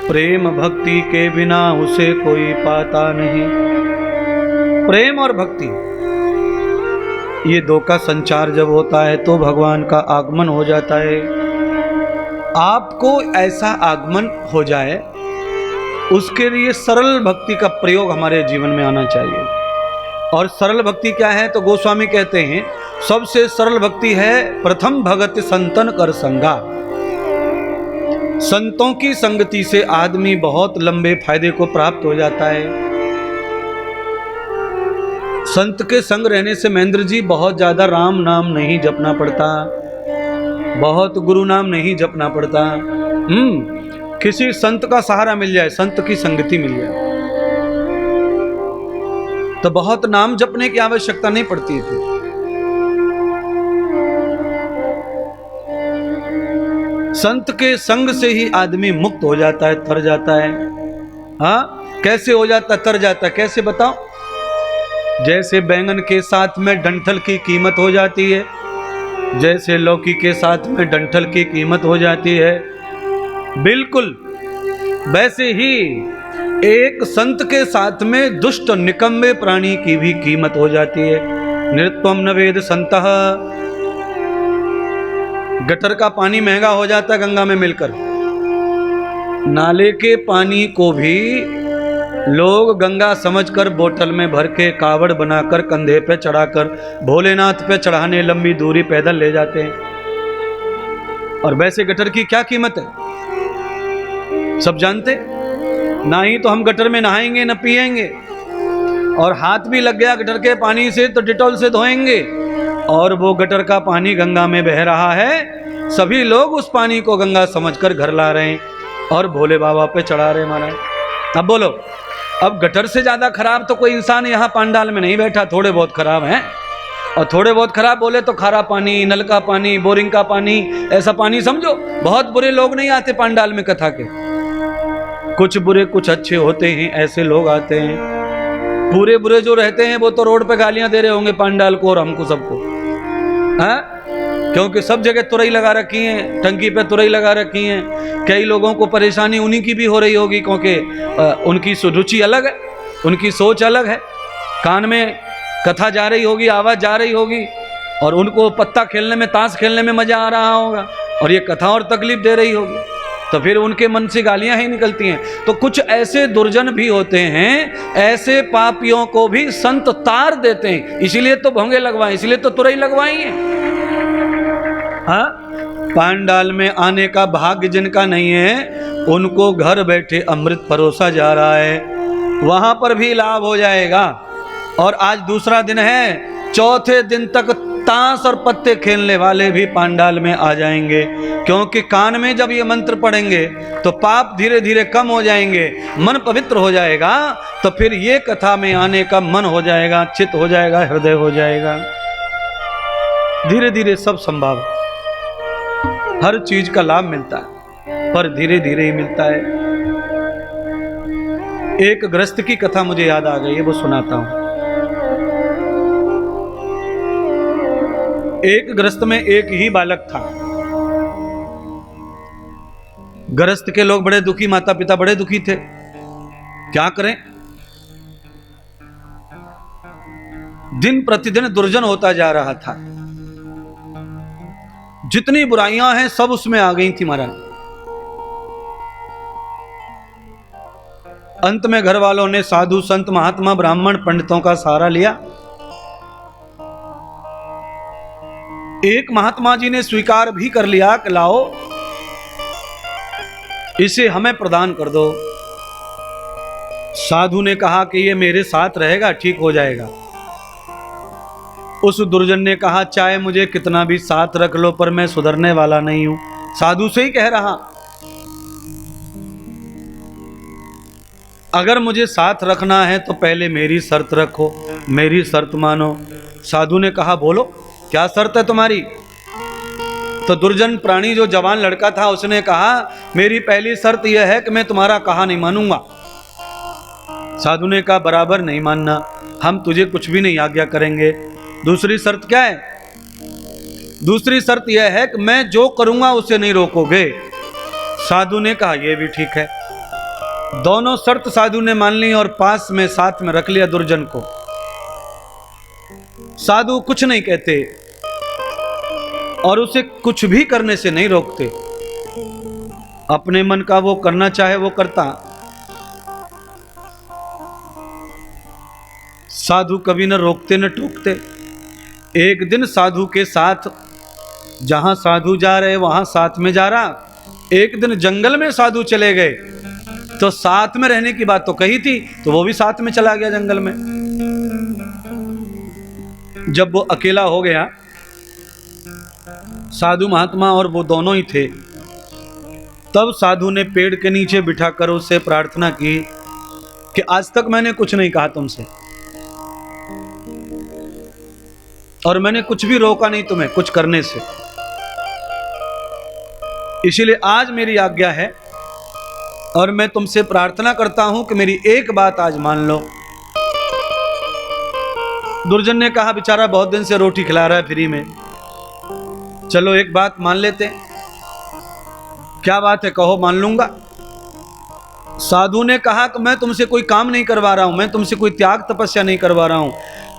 प्रेम भक्ति के बिना उसे कोई पाता नहीं। प्रेम और भक्ति ये दो का संचार जब होता है तो भगवान का आगमन हो जाता है। आपको ऐसा आगमन हो जाए उसके लिए सरल भक्ति का प्रयोग हमारे जीवन में आना चाहिए। और सरल भक्ति क्या है तो गोस्वामी कहते हैं सबसे सरल भक्ति है प्रथम भगत संतन कर संगा। संतों की संगति से आदमी बहुत लंबे फायदे को प्राप्त हो जाता है। संत के संग रहने से महेंद्र जी बहुत ज्यादा राम नाम नहीं जपना पड़ता, बहुत गुरु नाम नहीं जपना पड़ता। किसी संत का सहारा मिल जाए, संत की संगति मिल जाए तो बहुत नाम जपने की आवश्यकता नहीं पड़ती थी। संत के संग से ही आदमी मुक्त हो जाता है, तर जाता है। हाँ, कैसे हो जाता, तर जाता, कैसे बताओ? जैसे बैंगन के साथ में डंठल की कीमत हो जाती है, जैसे लौकी के साथ में डंठल की कीमत हो जाती है, बिल्कुल वैसे ही एक संत के साथ में दुष्ट निकम्मे प्राणी की भी कीमत हो जाती है। नृत्वम न वेद संतः। गटर का पानी महंगा हो जाता है गंगा में मिलकर, नाले के पानी को भी लोग गंगा समझकर बोतल में भर के कावड़ बनाकर कंधे पे चढ़ाकर भोलेनाथ पे चढ़ाने लंबी दूरी पैदल ले जाते हैं। और वैसे गटर की क्या कीमत है सब जानते? ना ही तो हम गटर में नहाएंगे न पिएंगे, और हाथ भी लग गया गटर के पानी से तो डिटॉल से धोएंगे। और वो गटर का पानी गंगा में बह रहा है, सभी लोग उस पानी को गंगा समझकर घर ला रहे हैं और भोले बाबा पे चढ़ा रहे महाराज। अब बोलो, अब गटर से ज्यादा खराब तो कोई इंसान यहाँ पांडाल में नहीं बैठा। थोड़े बहुत खराब हैं, और थोड़े बहुत खराब बोले तो खारा पानी, नल का पानी, बोरिंग का पानी, ऐसा पानी समझो। बहुत बुरे लोग नहीं आते पांडाल में कथा के, कुछ बुरे कुछ अच्छे होते हैं, ऐसे लोग आते हैं। पूरे बुरे जो रहते हैं वो तो रोड पे गालियां दे रहे होंगे पांडाल को और हमको सबको, हाँ? क्योंकि सब जगह तुरई लगा रखी है, टंकी पे तुरई लगा रखी है। कई लोगों को परेशानी उन्हीं की भी हो रही होगी, क्योंकि उनकी रुचि अलग है, उनकी सोच अलग है। कान में कथा जा रही होगी, आवाज जा रही होगी, और उनको पत्ता खेलने में, ताश खेलने में मजा आ रहा होगा, और ये कथा और तकलीफ दे रही होगी, तो फिर उनके मन से गालियां ही निकलती हैं। तो कुछ ऐसे दुर्जन भी होते हैं, ऐसे पापियों को भी संत तार देते हैं। इसीलिए तो भोंगे लगवाए, इसलिए तो तुरई लगवाई है। हाँ, पांडाल में आने का भाग्य जिनका नहीं है उनको घर बैठे अमृत परोसा जा रहा है, वहां पर भी लाभ हो जाएगा। और आज दूसरा दिन है, चौथे दिन तक ताश और पत्ते खेलने वाले भी पांडाल में आ जाएंगे, क्योंकि कान में जब ये मंत्र पढ़ेंगे तो पाप धीरे धीरे कम हो जाएंगे, मन पवित्र हो जाएगा, तो फिर ये कथा में आने का मन हो जाएगा, चित्त हो जाएगा, हृदय हो जाएगा। धीरे धीरे सब संभव, हर चीज का लाभ मिलता है पर धीरे धीरे ही मिलता है। एक गृहस्थ की कथा मुझे याद आ गई है, वो सुनाता हूं। एक गृहस्थ में एक ही बालक था। गृहस्थ के लोग बड़े दुखी, माता पिता बड़े दुखी थे, क्या करें? दिन प्रतिदिन दुर्जन होता जा रहा था, जितनी बुराइयां हैं सब उसमें आ गई थी महाराज। अंत में घर वालों ने साधु संत महात्मा ब्राह्मण पंडितों का सहारा लिया। एक महात्मा जी ने स्वीकार भी कर लिया कि लाओ इसे हमें प्रदान कर दो। साधु ने कहा कि ये मेरे साथ रहेगा, ठीक हो जाएगा। उस दुर्जन ने कहा चाहे मुझे कितना भी साथ रख लो पर मैं सुधरने वाला नहीं हूं। साधु से ही कह रहा, अगर मुझे साथ रखना है तो पहले मेरी शर्त रखो, मेरी शर्त मानो। साधु ने कहा बोलो क्या शर्त है तुम्हारी? तो दुर्जन प्राणी जो जवान लड़का था उसने कहा मेरी पहली शर्त यह है कि मैं तुम्हारा कहा नहीं मानूंगा। साधु ने कहा बराबर नहीं मानना, हम तुझे कुछ भी नहीं आज्ञा करेंगे। दूसरी शर्त क्या है? दूसरी शर्त यह है कि मैं जो करूंगा उसे नहीं रोकोगे। साधु ने कहा यह भी ठीक है। दोनों शर्त साधु ने मान ली और पास में साथ में रख लिया दुर्जन को। साधु कुछ नहीं कहते और उसे कुछ भी करने से नहीं रोकते। अपने मन का वो करना चाहे वो करता। साधु कभी न रोकते न टोकते। एक दिन साधु के साथ, जहां साधु जा रहे वहां साथ में जा रहा। एक दिन जंगल में साधु चले गए तो साथ में रहने की बात तो कही थी, तो वो भी साथ में चला गया जंगल में। जब वो अकेला हो गया, साधु महात्मा और वो दोनों ही थे, तब साधु ने पेड़ के नीचे बिठाकर उससे प्रार्थना की कि आज तक मैंने कुछ नहीं कहा तुमसे और मैंने कुछ भी रोका नहीं तुम्हें कुछ करने से, इसीलिए आज मेरी आज्ञा है और मैं तुमसे प्रार्थना करता हूं कि मेरी एक बात आज मान लो। दुर्जन ने कहा बेचारा बहुत दिन से रोटी खिला रहा है फ्री में, चलो एक बात मान लेते हैं। क्या बात है, कहो, मान लूंगा। साधु ने कहा कि मैं तुमसे कोई काम नहीं करवा रहा हूं, मैं तुमसे कोई त्याग तपस्या नहीं करवा रहा हूं,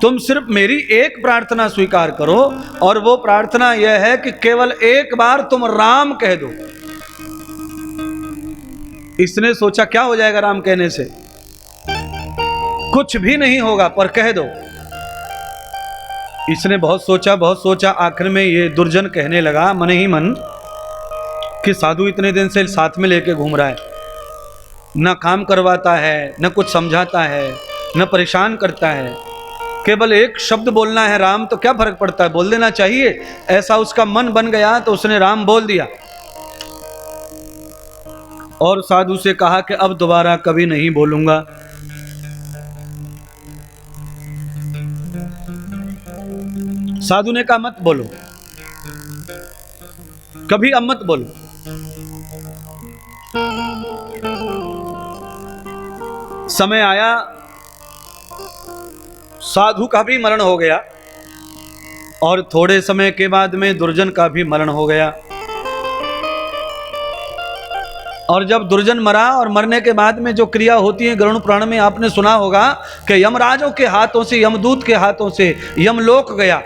तुम सिर्फ मेरी एक प्रार्थना स्वीकार करो और वो प्रार्थना यह है कि केवल एक बार तुम राम कह दो। इसने सोचा क्या हो जाएगा राम कहने से, कुछ भी नहीं होगा, पर कह दो। इसने बहुत सोचा, आखिर में ये दुर्जन कहने लगा मन ही मन कि साधु इतने दिन से साथ में लेके घूम रहा है, न काम करवाता है, न कुछ समझाता है, न परेशान करता है, केवल एक शब्द बोलना है राम, तो क्या फर्क पड़ता है, बोल देना चाहिए। ऐसा उसका मन बन गया तो उसने राम बोल दिया और साधु से कहा कि अब दोबारा कभी नहीं बोलूंगा। साधु ने कहा मत बोलो, कभी अब मत बोलो। समय आया, साधु का भी मरण हो गया और थोड़े समय के बाद में दुर्जन का भी मरण हो गया। और जब दुर्जन मरा और मरने के बाद में जो क्रिया होती है गरुड़ पुराण में आपने सुना होगा कि यमराजों के हाथों से, यमदूत के हाथों से यमलोक गया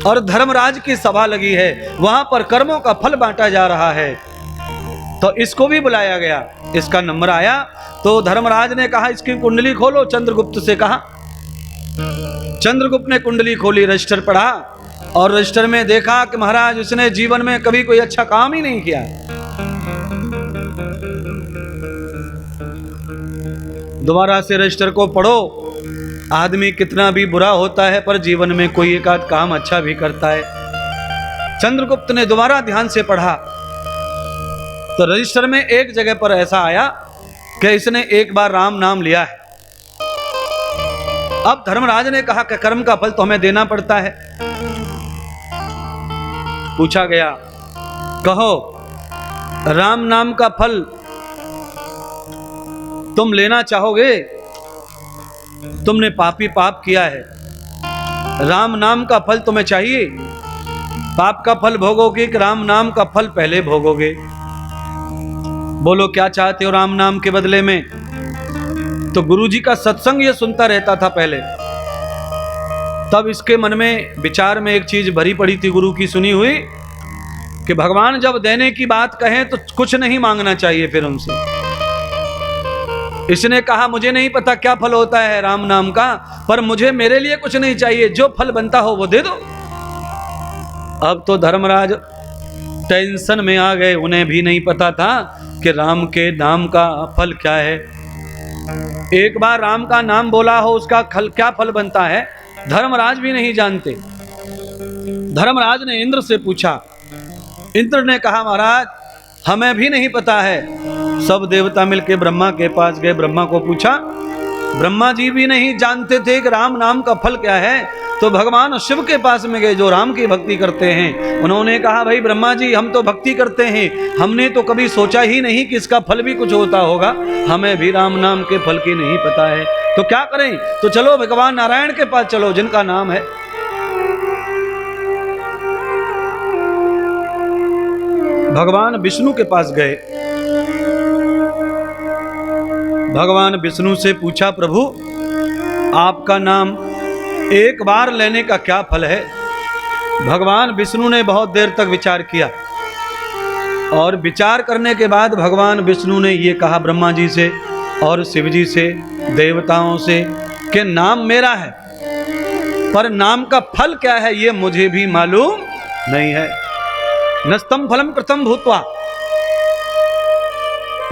और धर्मराज की सभा लगी है, वहां पर कर्मों का फल बांटा जा रहा है। तो इसको भी बुलाया गया, इसका नंबर आया तो धर्मराज ने कहा इसकी कुंडली खोलो, चंद्रगुप्त से कहा। चंद्रगुप्त ने कुंडली खोली, रजिस्टर पढ़ा और रजिस्टर में देखा कि महाराज उसने जीवन में कभी कोई अच्छा काम ही नहीं किया। दोबारा से रजिस्टर को पढ़ो, आदमी कितना भी बुरा होता है पर जीवन में कोई एक आध काम अच्छा भी करता है। चंद्रगुप्त ने दोबारा ध्यान से पढ़ा तो रजिस्टर में एक जगह पर ऐसा आया कि इसने एक बार राम नाम लिया है। अब धर्मराज ने कहा कि कर्म का फल तो हमें देना पड़ता है। पूछा गया कहो राम नाम का फल तुम लेना चाहोगे? तुमने पापी पाप किया है, राम नाम का फल तुम्हें चाहिए? पाप का फल भोगोगे कि राम नाम का फल पहले भोगोगे? बोलो क्या चाहते हो राम नाम के बदले में? तो गुरुजी का सत्संग ये सुनता रहता था पहले, तब इसके मन में विचार में एक चीज भरी पड़ी थी गुरु की सुनी हुई कि भगवान जब देने की बात कहें तो कुछ नहीं मांगना चाहिए फिर उनसे। इसने कहा मुझे नहीं पता क्या फल होता है राम नाम का, पर मुझे मेरे लिए कुछ नहीं चाहिए, जो फल बनता हो वो दे दो। अब तो धर्मराज टेंशन में आ गए, उन्हें भी नहीं पता था कि राम के नाम का फल क्या है। एक बार राम का नाम बोला हो उसका क्या फल बनता है धर्मराज भी नहीं जानते। धर्मराज ने इंद्र से पूछा, इंद्र ने कहा महाराज हमें भी नहीं पता है। सब देवता मिलकर ब्रह्मा के पास गए, ब्रह्मा को पूछा, ब्रह्मा जी भी नहीं जानते थे कि राम नाम का फल क्या है। तो भगवान शिव के पास में गए जो राम की भक्ति करते हैं, उन्होंने कहा भाई ब्रह्मा जी हम तो भक्ति करते हैं, हमने तो कभी सोचा ही नहीं कि इसका फल भी कुछ होता होगा, हमें भी राम नाम के फल की नहीं पता है, तो क्या करें? तो चलो भगवान नारायण के पास चलो जिनका नाम है। भगवान विष्णु के पास गए भगवान विष्णु से पूछा, प्रभु आपका नाम एक बार लेने का क्या फल है? भगवान विष्णु ने बहुत देर तक विचार किया और विचार करने के बाद भगवान विष्णु ने ये कहा ब्रह्मा जी से और शिव जी से, देवताओं से, कि नाम मेरा है पर नाम का फल क्या है ये मुझे भी मालूम नहीं है। नस्तम फलम कृतम भूत्वा,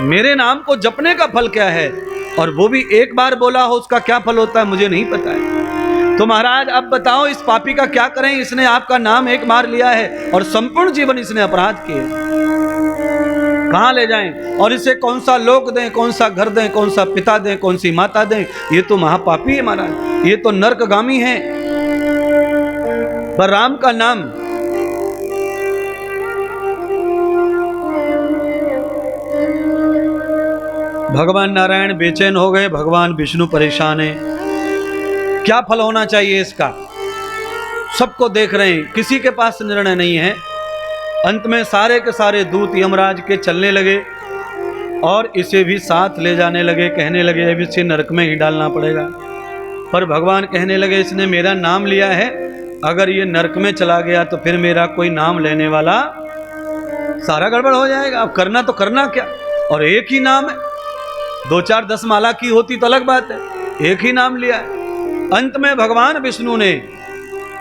मेरे नाम को जपने का फल क्या है और वो भी एक बार बोला हो उसका क्या फल होता है मुझे नहीं पता है। तो महाराज अब बताओ इस पापी का क्या करें? इसने आपका नाम एक बार लिया है और संपूर्ण जीवन इसने अपराध किए, कहां ले जाएं? और इसे कौन सा लोक दें, कौन सा घर दें, कौन सा पिता दें, कौन सी माता दें? ये तो महापापी है महाराज, ये तो नरकगामी है। पर राम का नाम भगवान नारायण बेचैन हो गए, भगवान विष्णु परेशान है, क्या फल होना चाहिए इसका? सबको देख रहे हैं, किसी के पास निर्णय नहीं है। अंत में सारे के सारे दूत यमराज के चलने लगे और इसे भी साथ ले जाने लगे, कहने लगे अब इसे नरक में ही डालना पड़ेगा। पर भगवान कहने लगे इसने मेरा नाम लिया है, अगर ये नरक में चला गया तो फिर मेरा कोई नाम लेने वाला सारा गड़बड़ हो जाएगा। अब करना तो करना क्या, और एक ही नाम है, 2 4 10 माला की होती तो अलग बात है, एक ही नाम लिया है। अंत में भगवान विष्णु ने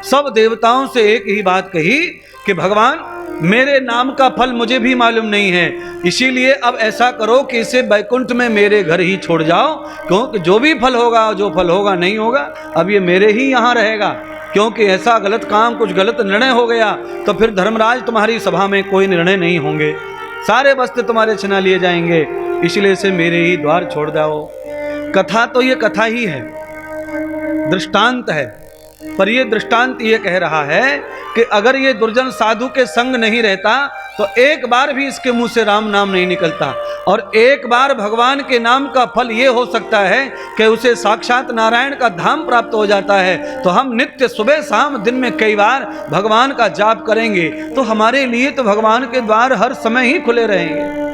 सब देवताओं से एक ही बात कही कि भगवान मेरे नाम का फल मुझे भी मालूम नहीं है, इसीलिए अब ऐसा करो कि इसे बैकुंठ में मेरे घर ही छोड़ जाओ, क्योंकि जो भी फल होगा, जो फल होगा नहीं होगा, अब ये मेरे ही यहाँ रहेगा। क्योंकि ऐसा गलत काम, कुछ गलत निर्णय हो गया तो फिर धर्मराज तुम्हारी सभा में कोई निर्णय नहीं होंगे, सारे वस्त्र तुम्हारे छिना लिए जाएंगे, इसलिए इसे मेरे ही द्वार छोड़ जाओ। कथा तो ये कथा ही है, दृष्टांत है, पर ये दृष्टांत ये कह रहा है कि अगर ये दुर्जन साधु के संग नहीं रहता तो एक बार भी इसके मुंह से राम नाम नहीं निकलता, और एक बार भगवान के नाम का फल ये हो सकता है कि उसे साक्षात नारायण का धाम प्राप्त हो जाता है। तो हम नित्य सुबह शाम दिन में कई बार भगवान का जाप करेंगे तो हमारे लिए तो भगवान के द्वार हर समय ही खुले रहेंगे।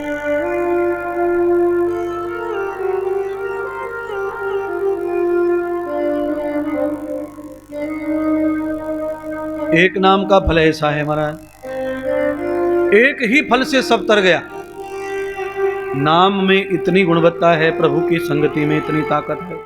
एक नाम का फल ऐसा है महाराज, एक ही फल से सब तर गया। नाम में इतनी गुणवत्ता है, प्रभु की संगति में इतनी ताकत है।